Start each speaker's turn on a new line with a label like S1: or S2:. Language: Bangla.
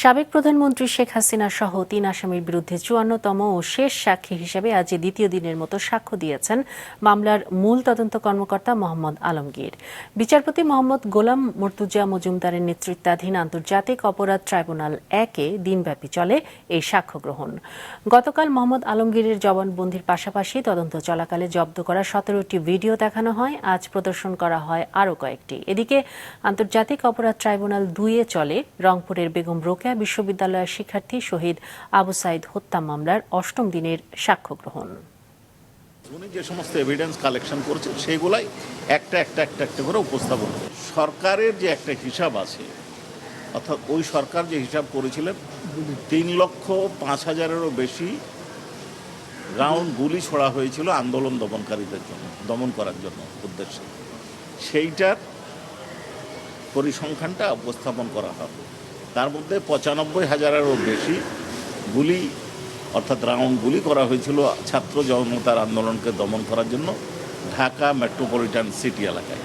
S1: সাবেক প্রধানমন্ত্রী শেখ হাসিনা সহ ৩ আসামির বিরুদ্ধে ৫৪তম ও শেষ সাক্ষী হিসেবে আজ দ্বিতীয় দিনের মতো সাক্ষ্য দিয়েছেন মামলার মূল তদন্ত কর্মকর্তা মোহাম্মদ আলমগীর। বিচারপতি মোহাম্মদ গোলাম মর্তুজা মজুমদারের নেতৃত্বাধীন আন্তর্জাতিক অপরাধ ট্রাইব্যুনাল ১-এ দিনব্যাপী চলে এই সাক্ষ্য গ্রহণ। গতকাল মোহাম্মদ আলমগীরের জবানবন্দির পাশাপাশি তদন্ত চলাকালে জব্দ করা ১৭টি ভিডিও দেখানো হয়। আজ প্রদর্শন করা হয় আরও কয়েকটি। এদিকে আন্তর্জাতিক অপরাধ ট্রাইব্যুনাল ২-এ চলে রংপুরের বেগম রোকেয়া বিশ্ববিদ্যালয়ের শিক্ষার্থী শহীদ আবু সাইদ হত্যা মামলার ৮ম দিনের সাক্ষ্য গ্রহণ।
S2: উনি যে সমস্ত এভিডেন্স কালেকশন করেছেন সেগুলাই একটা করে উপস্থাপন করে সরকারের যে একটা হিসাব আছে, অর্থাৎ ওই সরকার যে হিসাব করেছিলেন ৩,৫,০০০-এরও বেশি রাউন্ড গুলি ছোড়া হয়েছিল আন্দোলন দমনকারীদের জন্য, দমন করার জন্য উদ্দেশ্যে, সেইটার পরিসংখ্যানটা উপস্থাপন করা হবে। তার মধ্যে ৯৫,০০০-এরও বেশি গুলি অর্থাৎ রাউন্ড গুলি করা হয়েছিল ছাত্র জনতার আন্দোলনকে দমন করার জন্য ঢাকা মেট্রোপলিটন সিটি এলাকায়।